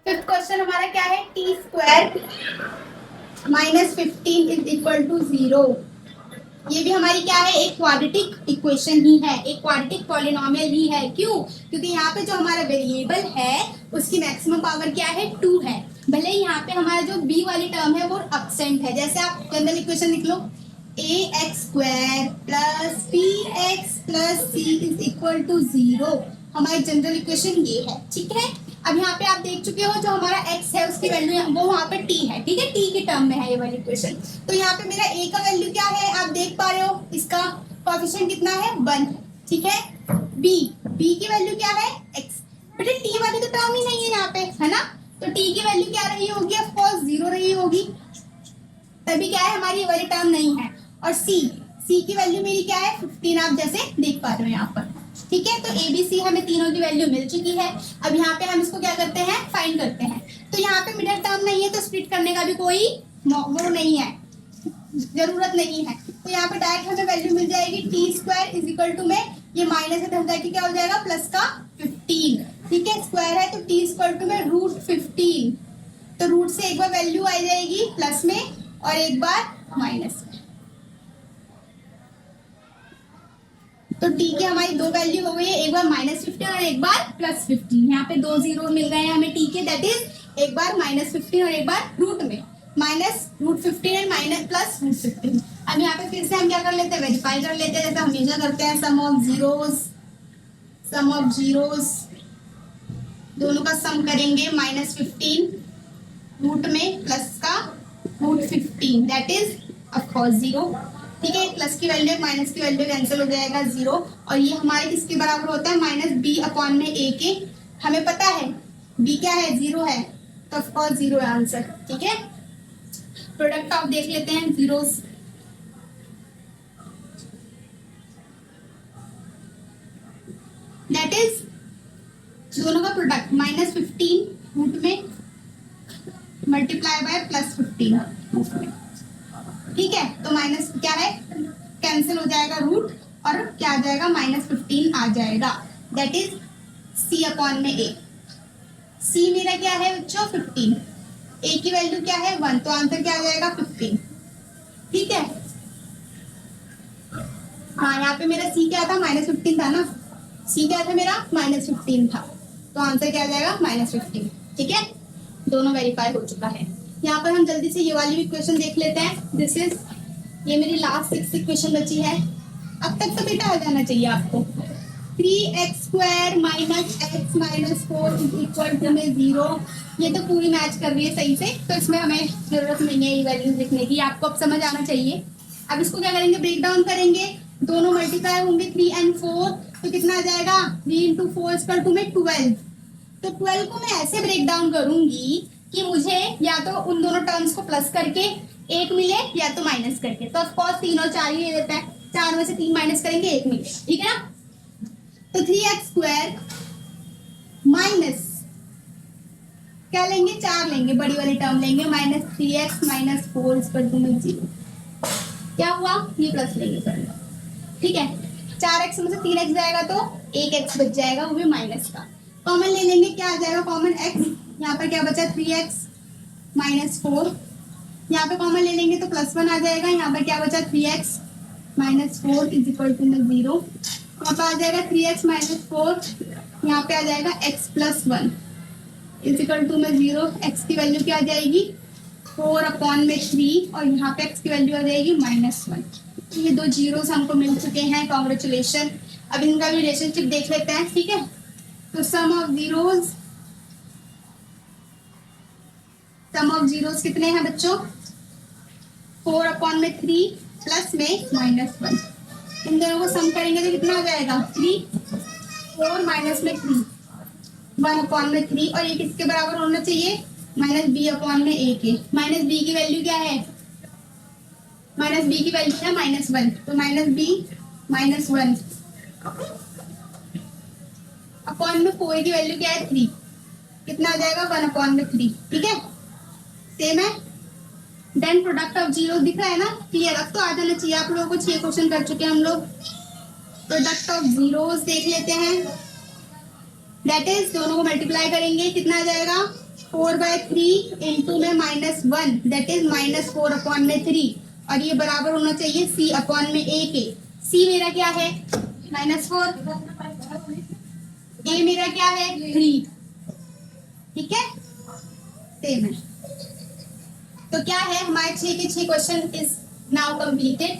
Fifth question हमारा क्या है, T square minus 15 is equal to 0। ये भी हमारी क्या है, एक क्वाड्रेटिक इक्वेशन ही है, एक क्वाड्रेटिक पॉलिनोमियल ही है। क्यों? क्योंकि यहाँ पे जो हमारा वेरिएबल है उसकी मैक्सिमम पावर क्या है, 2 है। भले ही यहाँ पे हमारा जो बी वाली टर्म है वो अब्सेंट है। जैसे आप जनरल इक्वेशन लिख लो, A X square plus B X plus C is equal to 0। हमारी जनरल इक्वेशन ये है, ठीक है। अब यहाँ पे आप देख चुके हो जो हमारा x है उसकी वैल्यू वो वहाँ पे t है, ठीक है, t की टर्म में है ये वाली इक्वेशन। तो यहाँ पे मेरा a का वैल्यू क्या है, आप देख पा रहे हो, इसका कोएफिशिएंट कितना है, 1, ठीक है। b की वैल्यू क्या है, x। बेटे t वाली तो टर्म ही नहीं है यहाँ पे, है ना। तो t की वैल्यू क्या रही होगी, ऑफ कोर्स 0 रही होगी, तभी क्या है, हमारी ये वाली टर्म नहीं है। और c की वैल्यू मेरी क्या है, 15, आप जैसे देख पा रहे हो यहाँ पर, ठीक है। तो ए बी सी हमें तीनों की वैल्यू मिल चुकी है। अब यहाँ पे हम इसको क्या करते हैं, फाइंड करते हैं। तो यहाँ पे मिडिल टर्म नहीं है तो स्प्लिट करने का भी कोई वो नहीं है, जरूरत नहीं है। तो यहाँ पे डायरेक्ट हमें वैल्यू मिल जाएगी, T square is equal to में ये माइनस है जाके क्या हो जाएगा, प्लस का 15, ठीक है। स्क्वायर है तो टी स्क्वायर टू में रूट 15। तो रूट से एक बार वैल्यू आ जाएगी प्लस में और एक बार माइनस में। तो t की हमारी दो वैल्यू हो गई है, एक बार -15 और एक बार +15। यहाँ पे दो जीरो मिल गए हैं हमें t के, दैट इज एक बार -15 और एक बार रूट में minus root 15 and minus plus root 15। अब यहाँ पे फिर से हम क्या कर लेते हैं, वेरीफाई कर लेते हैं जैसे हमेशा करते हैं। सम ऑफ जीरोस दोनों का सम करेंगे, -15 रूट में प्लस का root 15, that is of course 0, ठीक है। प्लस की वैल्यू माइनस की वैल्यू कैंसिल हो जाएगा 0। और ये हमारे किसके बराबर होता है, -b अपॉन में a के। हमें पता है b क्या है, 0 है, तो ऑफ कोर्स 0 है आंसर, ठीक है। प्रोडक्ट ऑफ देख लेते हैं जीरोस, दैट इज दोनों का प्रोडक्ट -15 रूट में मल्टीप्लाई बाय +15 रूट में, ठीक है। तो माइनस क्या है, कैंसिल हो जाएगा रूट और क्या आ जाएगा, -15 आ जाएगा, दैट इज c अपॉन में a। c मेरा क्या है बच्चों, 15, a की वैल्यू क्या है 1, तो आंसर क्या आ जाएगा 15, ठीक है। हाँ यहाँ पे मेरा c क्या था, -15 था ना, c क्या था मेरा, -15 था, तो आंसर क्या आ जाएगा -15, ठीक है। दोनों वेरीफाई हो चुका है। यहाँ पर हम जल्दी से ये वाली भी इक्वेशन देख लेते हैं। दिस इज, ये मेरी लास्ट 6 इक्वेशन बची है। अब तक तो बेटा आ जाना चाहिए आपको। 3x square minus x minus 4 is equal to में 0। ये तो पूरी मैच कर रही है सही से, तो इसमें हमें जरूरत नहीं है ये वैल्यूज लिखने की, आपको अब समझ आना चाहिए। अब इसको क्या करेंगे, ब्रेक डाउन करेंगे, दोनों मल्टीप्लाई होंगे 3 and 4, तो कितना आ जाएगा, 3 into 4 इक्वल टू में 12। तो 12 को मैं ऐसे ब्रेक डाउन करूंगी कि मुझे या तो उन दोनों टर्म्स को प्लस करके एक मिले या तो माइनस करके। तो ऑफ कोर्स 3 और 4 ही ले लेता है, 4 में से 3 माइनस करेंगे 1 मिले, ठीक है ना। तो 3x स्क्वायर माइनस क्या लेंगे, 4 लेंगे, बड़ी वाली टर्म लेंगे, -3x माइनस 4 इक्वल टू में 0। क्या हुआ, ये प्लस लेंगे करेंगे, ठीक है। 4x में से 3x जाएगा तो 1x बच जाएगा, वो भी माइनस का। कॉमन ले लेंगे, क्या आ जाएगा कॉमन, x। यहाँ पर क्या बचा, 3x माइनस 4। यहाँ पे कॉमन ले लेंगे तो +1 आ जाएगा। यहाँ पर क्या बचा, 3x minus 4 is equal to में 0। यहाँ पे आ जाएगा 3x माइनस 4, यहाँ पे आ जाएगा x plus 1 is equal to में 0। x की वैल्यू क्या आ जाएगी, 4 अपॉन में 3, और यहाँ पे x की वैल्यू आ जाएगी -1। ये दो जीरोस हमको मिल चुके हैं, कॉन्ग्रेचुलेशन। अब इनका भी रिलेशनशिप देख लेते हैं, ठीक है। तो सम ऑफ जीरोस कितने हैं बच्चों, 4 अपॉन में 3 प्लस में -1। इन दोनों को सम करेंगे तो कितना आ जाएगा, 3, 4 माइनस में 3, 1 अपॉन में 3, और ये किसके बराबर होना चाहिए, -b अपॉन में a के। -b की वैल्यू क्या है, -b की वैल्यू है -1, तो -b -1 अपॉन में 4 की वैल्यू क्या है 3, कितना आ जाएगा 1 अपॉन में 3, ठीक है। सेम है। देन प्रोडक्ट ऑफ जीरो दिख रहा है ना, क्लियर। अब तो आ जाना चाहिए आप लोगों को, 6 क्वेश्चन कर चुके हैं हम लोग। प्रोडक्ट ऑफ जीरोस देख लेते हैं, दैट इज दोनों को मल्टीप्लाई करेंगे, कितना आ जाएगा 4/3 इंटू में -1 दैट इज -4/3 और ये बराबर होना चाहिए C/A के। C मेरा क्या है -4, A मेरा क्या है 3, ठीक है सेम है। तो क्या है हमारे 6 के 6 question is now completed.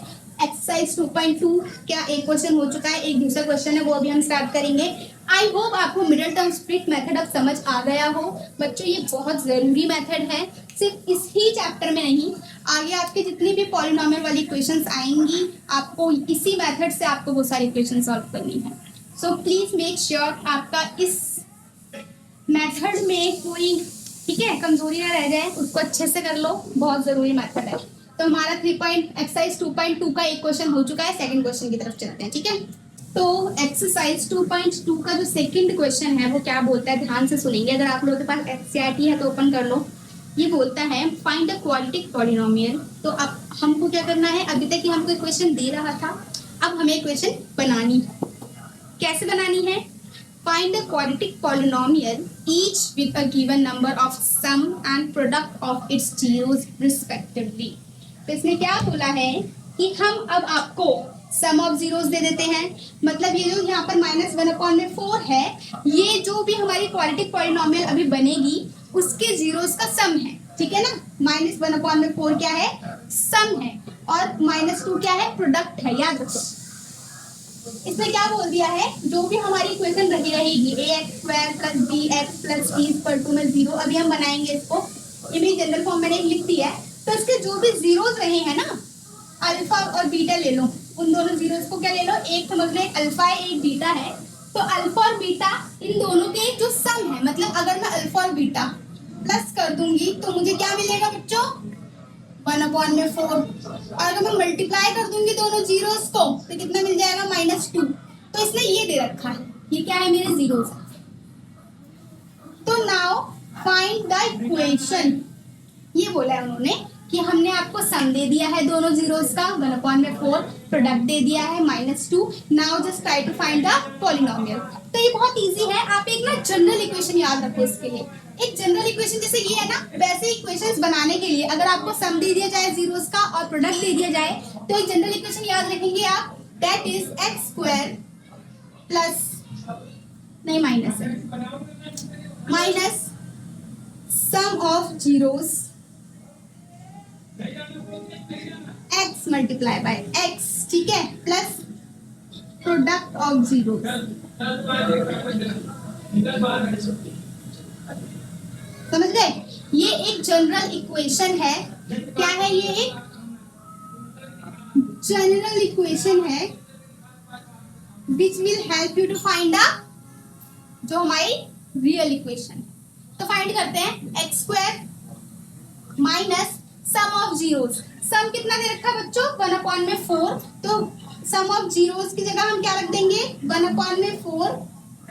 Exercise 2.2 क्या एक क्वेश्चन हो चुका है, एक दूसरा क्वेश्चन है वो अभी हम स्टार्ट करेंगे। आई होप आपको मिडिल टर्म स्प्लिट मेथड अब समझ आ गया हो। बच्चों ये बहुत जरूरी मेथड है, सिर्फ इस ही चैप्टर में नहीं, आगे आपके जितनी भी पॉलिनोमियल वाली इक्वेशंस आएंगी आपको इसी मेथड से आपको वो सारी इक्वेशन सॉल्व करनी है। सो प्लीज मेक श्योर आपका इस मेथड में कोई ठीक है कमजोरी ना रह जाए, उसको अच्छे से कर लो, बहुत जरूरी मेथड है। तो हमारा एक्सरसाइज 2.2 का एक क्वेश्चन हो चुका है, सेकंड क्वेश्चन की तरफ चलते हैं, ठीक है। तो एक्सरसाइज 2.2 का जो सेकंड क्वेश्चन है वो क्या बोलता है, ध्यान से सुनेंगे। अगर आप लोगों के पास एनसीईआरटी है तो ओपन कर लो। ये बोलता है फाइंड अ क्वाड्रेटिक पॉलिनोमियल। तो अब हमको क्या करना है, अभी तक हमको इक्वेशन दे रहा था, अब हमें इक्वेशन बनानी है। कैसे बनानी है, find the quadratic polynomial each with a given number of sum and product of its zeros respectively। तो इसने क्या बोला है कि हम अब आपको सम ऑफ जीरोस दे देते हैं, मतलब ये जो यहाँ पर -1/4 है, ये जो भी हमारी क्वाड्रेटिक पॉलिनोमियल अभी बनेगी उसके जीरोस का सम है, ठीक है ना। -1/4 क्या है, सम है, और -2 क्या है, प्रोडक्ट है, याद रखो। इसमें क्या बोल दिया है, जो भी हमारी इक्वेशन रही रहेगी ax² + bx + c = में 0, अभी हम बनाएंगे इसको, ये भी जनरल फॉर्म मैंने लिख दी है। तो इसके जो भी जीरोस रहे हैं ना, अल्फा और बीटा ले लो, उन दोनों जीरोस को क्या ले लो, एक समझ लो एक अल्फा है एक बीटा है। तो अल्फा और बीटा इन दोनों के जो सम है, मतलब अगर मैं अल्फा और बीटा प्लस कर दूंगी तो मुझे क्या मिलेगा बच्चों, 1/4। और अगर मैं मल्टीप्लाई कर दूंगी दोनों जीरोस को तो कितना मिल जाएगा, -2। तो इसने ये दे रखा है, ये क्या है मेरे जीरोस। तो नाउ फाइंड द इक्वेशन। ये बोला है उन्होंने कि हमने आपको सम दे दिया है दोनों जीरोस का 1/4, प्रोडक्ट दे दिया है -2। Now just try to find the polynomial. तो ये बहुत इजी है, आप एक ना जनरल इक्वेशन याद रखो इसके लिए। एक जनरल इक्वेशन जैसे ये है ना, वैसे इक्वेशंस बनाने के लिए अगर आपको सम दे दिया जाए जीरोस का और प्रोडक्ट दे दिया जाए तो एक जनरल इक्वेशन याद रखेंगे आप, दैट इज x² प्लस नहीं माइनस है, minus sum of zeros x multiply by x, ठीक है, प्लस प्रोडक्ट ऑफ जीरोस। समझ गए, ये एक जनरल इक्वेशन है। क्या है, ये एक जनरल इक्वेशन है which will help you to find the जो हमारी रियल इक्वेशन। तो फाइंड करते हैं x² minus sum of zeros. Sum कितना दे रखा है बच्चों, 1/4। तो सम ऑफ जीरोस की जगह हम क्या रख देंगे, 1/4।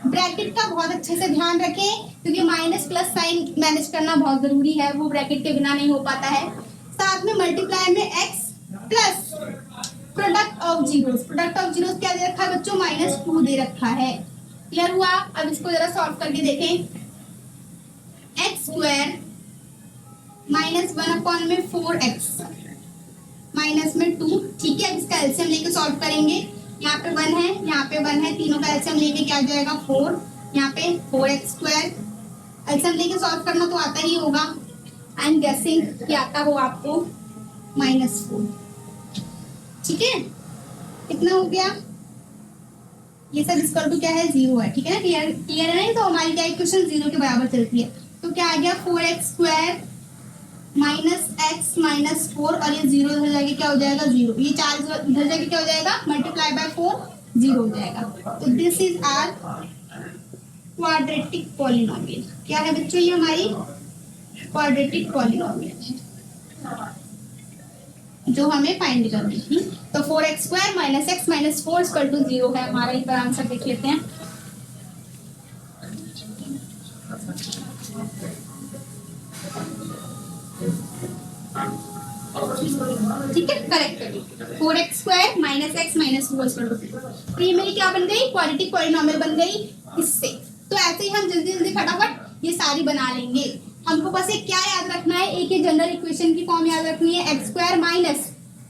ब्रैकेट का बहुत अच्छे से ध्यान रखें क्योंकि माइनस प्लस साइन मैनेज करना बहुत जरूरी है, वो ब्रैकेट के बिना नहीं हो पाता है। साथ में मल्टीप्लाई में x plus product of zeros. Product of zeros क्या दे रखा है बच्चों, -2 दे रखा है। क्लियर हुआ। अब इसको जरा सॉल्व करके देखें। x² माइनस 1/4x माइनस में 2, ठीक है। इसका एलसीएम लेके सॉल्व करेंगे। यहाँ पे 1 है, यहाँ पे 1 है, तीनों का एलसीएम लेके क्या आ जाएगा 4, यहाँ पे 4x²। एलसीएम लेके सॉल्व करना तो आता ही होगा। आई एम गेसिंग कि आता हो आपको -4, ठीक है। कितना हो गया, ये सब इक्वल टू क्या है 0 है, ठीक है ना। क्लियर है नहीं, तो हमारी क्या इक्वेशन 0 के बराबर चलती है। तो क्या आ गया 4x² माइनस x माइनस 4 और ये 0 इधर जाके क्या हो जाएगा 0। ये 4 इधर जाके क्या हो जाएगा, मल्टीप्लाई बाय 4 0 हो जाएगा। तो this is our quadratic polynomial. क्या है बच्चों, ये हमारी क्वाड्रेटिक पॉलिनोमियल है जो हमें फाइंड करनी थी। तो 4x² minus x minus 4 equal to 0 है हमारा। एक बार आंसर देख लेते हैं। ठीक है, correct. 4x² minus x minus 4 equal to 0। तो ये मेरी क्या बन गई, क्वाड्रेटिक पॉलिनोमियल बन गई इससे। तो ऐसे ही हम जल्दी जल्दी फटाफट ये सारी बना लेंगे। हमको बस एक क्या याद रखना है, एक ये जनरल इक्वेशन की फॉर्म याद रखनी है, x square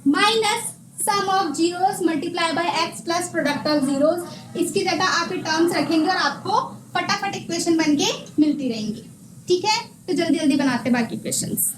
minus sum of zeros multiply by x plus product of zeros. इसकी जगह आप ये टर्म्स रखेंगे और आपको फटाफट इक्वेशन बन के मिलती रहेंगी। ठीक है, तो जल्दी जल्दी बनाते बाकी इक्वेशंस।